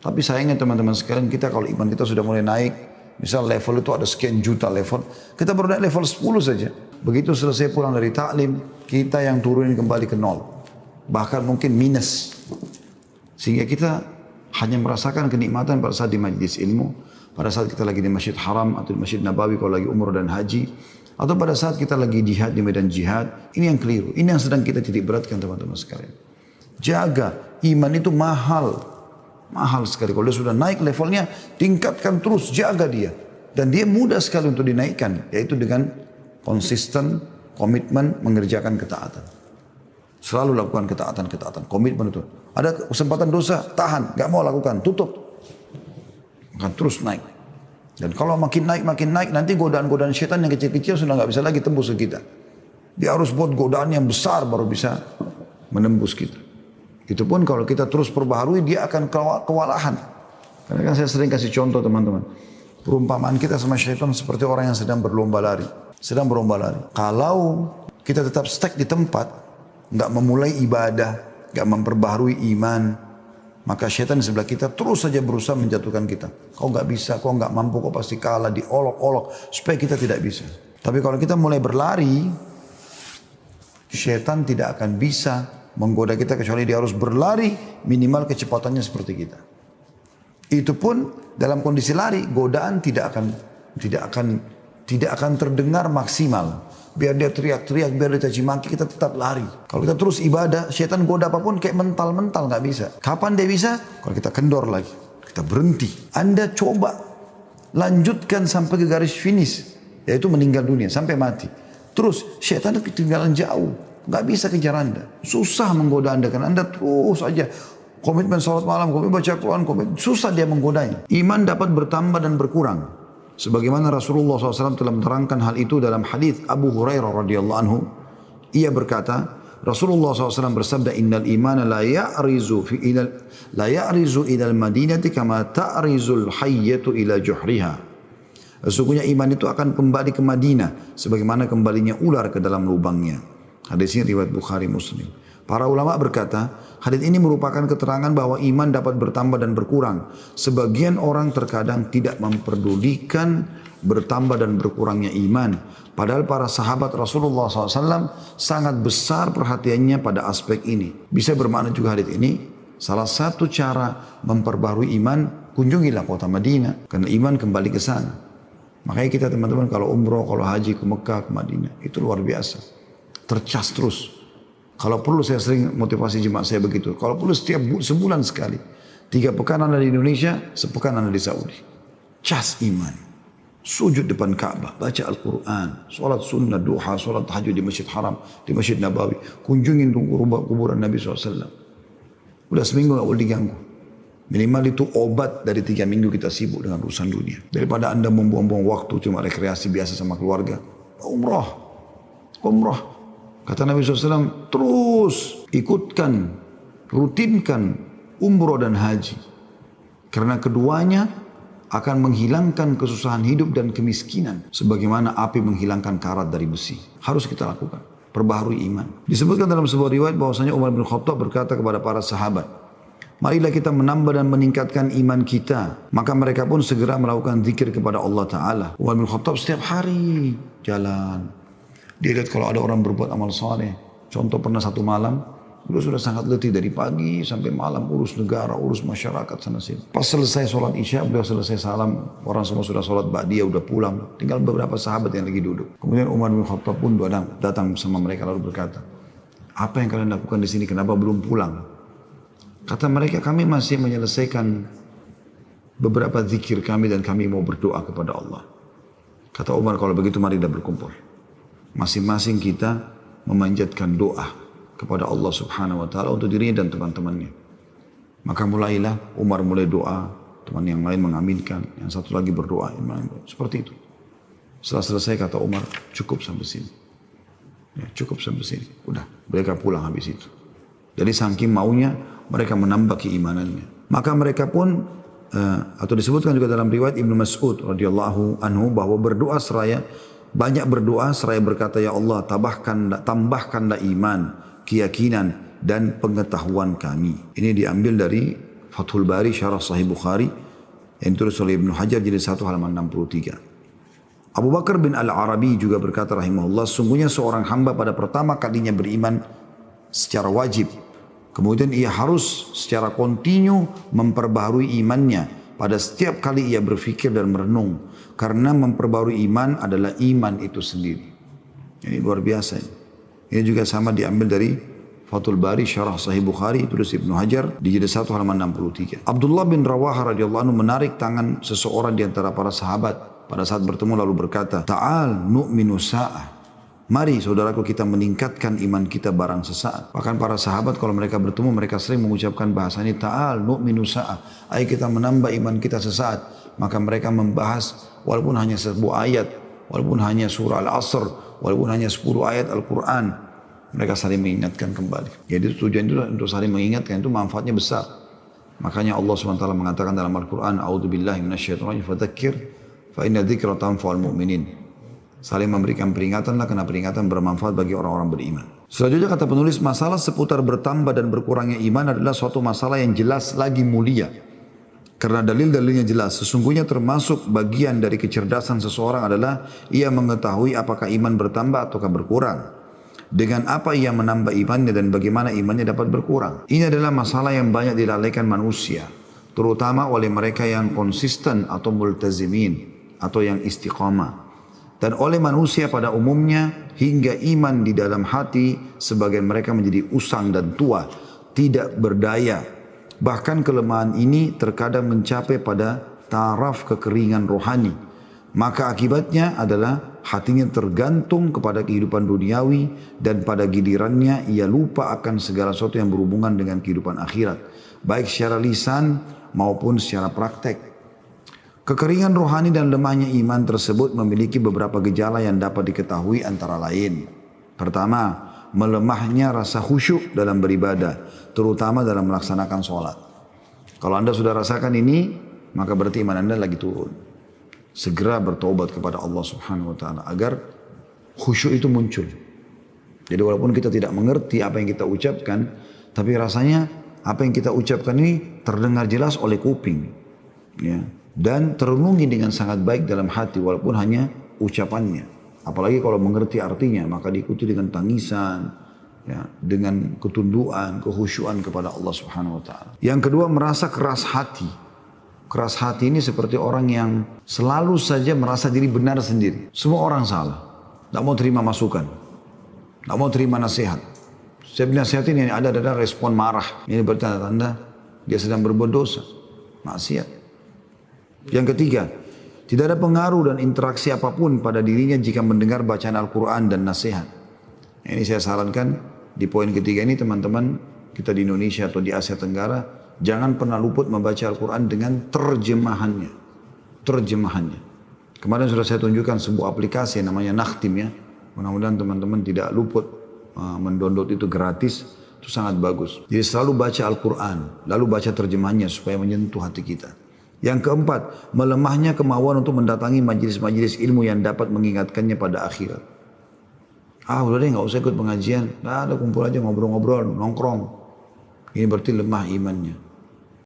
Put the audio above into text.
Tapi sayangnya teman-teman sekalian, kita kalau iman kita sudah mulai naik, misal level itu ada sekian juta level, kita baru naik level 10 saja. Begitu selesai pulang dari taklim, kita yang turunin kembali ke nol. Bahkan mungkin minus. Sehingga kita hanya merasakan kenikmatan pada saat di majlis ilmu, pada saat kita lagi di Masjid Haram atau di Masjid Nabawi kalau lagi umrah dan haji, atau pada saat kita lagi jihad di medan jihad. Ini yang keliru, ini yang sedang kita titik beratkan teman-teman sekalian. Jaga, iman itu mahal. Mahal sekali. Kalau dia sudah naik levelnya, tingkatkan terus, jaga dia. Dan dia mudah sekali untuk dinaikkan, yaitu dengan konsisten, komitmen, mengerjakan ketaatan. Selalu lakukan ketaatan, komitmen itu. Ada kesempatan dosa, tahan, gak mau lakukan, tutup. Akan terus naik. Dan kalau makin naik, nanti godaan-godaan syaitan yang kecil-kecil sudah gak bisa lagi tembus ke kita. Dia harus buat godaan yang besar baru bisa menembus kita. Itu pun kalau kita terus perbaharui, dia akan kewalahan. Karena kan saya sering kasih contoh teman-teman. Perumpamaan kita sama syaitan seperti orang yang sedang berlomba lari. Kalau kita tetap stuck di tempat, nggak memulai ibadah, nggak memperbaharui iman, maka syaitan di sebelah kita terus saja berusaha menjatuhkan kita. Kau nggak bisa, kau nggak mampu, kau pasti kalah, diolok-olok supaya kita tidak bisa. Tapi kalau kita mulai berlari, syaitan tidak akan bisa menggoda kita kecuali dia harus berlari minimal kecepatannya seperti kita. Itu pun dalam kondisi lari, godaan tidak akan terdengar maksimal. Biar dia teriak-teriak, biar dia caci maki, kita tetap lari. Kalau kita terus ibadah, syaitan goda apapun kayak mental nggak bisa. Kapan dia bisa? Kalau kita kendor lagi, kita berhenti. Anda coba lanjutkan sampai ke garis finish, yaitu meninggal dunia sampai mati. Terus syaitan ketinggalan jauh. Gak bisa kejar Anda. Susah menggoda Anda karena Anda terus saja komitmen salat malam, komitmen baca Quran, komitmen. Susah dia menggodanya. Iman dapat bertambah dan berkurang. Sebagaimana Rasulullah SAW telah menerangkan hal itu dalam hadis Abu Hurairah radhiyallahu anhu. Ia berkata, Rasulullah SAW bersabda, Innal imana la ya'rizu ilal madinati kama ta'rizul hayyatu ila juhriha. Sesungguhnya iman itu akan kembali ke Madinah sebagaimana kembalinya ular ke dalam lubangnya. Hadis ini riwayat Bukhari Muslim. Para ulama berkata, hadis ini merupakan keterangan bahwa iman dapat bertambah dan berkurang. Sebagian orang terkadang tidak memperdulikan bertambah dan berkurangnya iman. Padahal para sahabat Rasulullah SAW sangat besar perhatiannya pada aspek ini. Bisa bermakna juga hadis ini, salah satu cara memperbarui iman, kunjungilah kota Madinah. Karena iman kembali ke sana. Makanya kita teman-teman kalau umroh, kalau haji ke Mekah, ke Madinah, itu luar biasa. Tercas terus. Kalau perlu saya sering motivasi jemaah saya begitu. Kalau perlu setiap sebulan sekali. 3 pekan Anda di Indonesia, sepekan Anda di Saudi. Cas iman. Sujud depan Ka'bah, baca Al-Quran, sholat sunnah, duha, sholat tahajud di Masjid Haram, di Masjid Nabawi. Kunjungin kuburan Nabi SAW. Udah seminggu gak boleh diganggu. Minimal itu obat dari 3 minggu kita sibuk dengan urusan dunia. Daripada Anda membuang-buang waktu cuma rekreasi biasa sama keluarga. Umrah. Kata Nabi SAW, terus ikutkan, rutinkan umroh dan haji. Karena keduanya akan menghilangkan kesusahan hidup dan kemiskinan. Sebagaimana api menghilangkan karat dari besi. Harus kita lakukan. Perbaharui iman. Disebutkan dalam sebuah riwayat bahwasanya Umar bin Khattab berkata kepada para sahabat, marilah kita menambah dan meningkatkan iman kita. Maka mereka pun segera melakukan zikir kepada Allah Ta'ala. Umar bin Khattab setiap hari jalan. Dia lihat kalau ada orang berbuat amal saleh. Contoh pernah satu malam, beliau sudah sangat letih dari pagi sampai malam urus negara, urus masyarakat sana sini. Pas selesai sholat isya, beliau selesai salam, orang semua sudah sholat ba'diyah, udah pulang. Tinggal beberapa sahabat yang lagi duduk. Kemudian Umar bin Khattab pun datang bersama mereka lalu berkata, apa yang kalian lakukan di sini? Kenapa belum pulang? Kata mereka, kami masih menyelesaikan beberapa zikir kami dan kami mau berdoa kepada Allah. Kata Umar, kalau begitu mari kita berkumpul. Masing-masing kita memanjatkan doa kepada Allah Subhanahu wa Ta'ala untuk dirinya dan teman-temannya. Maka mulailah Umar mulai doa, teman yang lain mengaminkan, yang satu lagi berdoa. Seperti itu. Setelah selesai kata Umar, cukup sampai sini. Ya, cukup sampai sini. Udah, mereka pulang habis itu. Jadi saking maunya mereka menambah keimanannya. Maka mereka pun atau disebutkan juga dalam riwayat Ibnu Mas'ud radhiyallahu anhu bahwa banyak berdoa seraya berkata, ya Allah tambahkanlah iman, keyakinan dan pengetahuan kami. Ini diambil dari Fathul Bari Syarah Sahih Bukhari yang ditulis oleh Ibnu Hajar jilid 1 halaman 63. Abu Bakar bin Al-Arabi juga berkata rahimahullah, sungguhnya seorang hamba pada pertama kalinya beriman secara wajib, kemudian ia harus secara kontinu memperbaharui imannya pada setiap kali ia berfikir dan merenung, karena memperbaharui iman adalah iman itu sendiri. Ini luar biasa. Ini juga sama diambil dari Fathul Bari Syarah Sahih Bukhari tulis Ibnu Hajar di jilid 1 halaman 63. Abdullah bin Rawaha radhiyallahu anhu menarik tangan seseorang di antara para sahabat pada saat bertemu lalu berkata, "Ta'al nu'minu sa'ah." Mari saudaraku kita meningkatkan iman kita barang sesaat. Bahkan para sahabat kalau mereka bertemu mereka sering mengucapkan bahasa ini, "Ta'al nu'minu sa'ah." Ayo kita menambah iman kita sesaat. Maka mereka membahas walaupun hanya sebuah ayat, walaupun hanya surah Al-Asr, walaupun hanya 10 ayat Al-Quran. Mereka saling mengingatkan kembali. Jadi tujuan itu untuk saling mengingatkan itu manfaatnya besar. Makanya Allah SWT mengatakan dalam Al-Quran, "A'udzubillahi minasyaitonir rajim, fadzakir fa inna dzikra tanfa'ul mu'minin." Saling memberikan peringatanlah karena peringatan bermanfaat bagi orang-orang beriman. Selanjutnya kata penulis, masalah seputar bertambah dan berkurangnya iman adalah suatu masalah yang jelas lagi mulia. Karena dalil-dalilnya jelas, sesungguhnya termasuk bagian dari kecerdasan seseorang adalah ia mengetahui apakah iman bertambah ataukah berkurang. Dengan apa ia menambah imannya dan bagaimana imannya dapat berkurang. Ini adalah masalah yang banyak dilalaikan manusia, terutama oleh mereka yang konsisten atau multazimin atau yang istiqamah. Dan oleh manusia pada umumnya hingga iman di dalam hati sebagian mereka menjadi usang dan tua, tidak berdaya. Bahkan kelemahan ini terkadang mencapai pada taraf kekeringan rohani. Maka akibatnya adalah hatinya tergantung kepada kehidupan duniawi dan pada gilirannya ia lupa akan segala sesuatu yang berhubungan dengan kehidupan akhirat, baik secara lisan maupun secara praktek. Kekeringan rohani dan lemahnya iman tersebut memiliki beberapa gejala yang dapat diketahui antara lain. Pertama, melemahnya rasa khusyuk dalam beribadah, terutama dalam melaksanakan sholat. Kalau anda sudah rasakan ini, maka berarti iman anda lagi turun. Segera bertobat kepada Allah Subhanahu wa taala agar khusyuk itu muncul. Jadi walaupun kita tidak mengerti apa yang kita ucapkan, tapi rasanya apa yang kita ucapkan ini terdengar jelas oleh kuping, ya, dan terenungi dengan sangat baik dalam hati walaupun hanya ucapannya. Apalagi kalau mengerti artinya, maka diikuti dengan tangisan, ya, dengan ketundukan, kekhusyuan kepada Allah Subhanahu wa taala. Yang kedua, merasa keras hati. Keras hati ini seperti orang yang selalu saja merasa diri benar sendiri. Semua orang salah. Tidak mau terima masukan. Tidak mau terima nasihat. Setiap nasihat ini ada respon marah. Ini bertanda-tanda dia sedang berbuat dosa. Maksiat. Yang ketiga, tidak ada pengaruh dan interaksi apapun pada dirinya jika mendengar bacaan Al-Quran dan nasihat. Ini saya sarankan di poin ketiga ini teman-teman kita di Indonesia atau di Asia Tenggara, jangan pernah luput membaca Al-Quran dengan terjemahannya. Terjemahannya. Kemarin sudah saya tunjukkan sebuah aplikasi yang namanya Nakhtim ya. Mudah-mudahan teman-teman tidak luput mendownload itu gratis. Itu sangat bagus. Jadi selalu baca Al-Quran. Lalu baca terjemahannya supaya menyentuh hati kita. Yang keempat, melemahnya kemauan untuk mendatangi majelis-majelis ilmu yang dapat mengingatkannya pada akhirat. Udah deh gak usah ikut pengajian. Ada kumpul aja ngobrol-ngobrol, nongkrong. Ini berarti lemah imannya.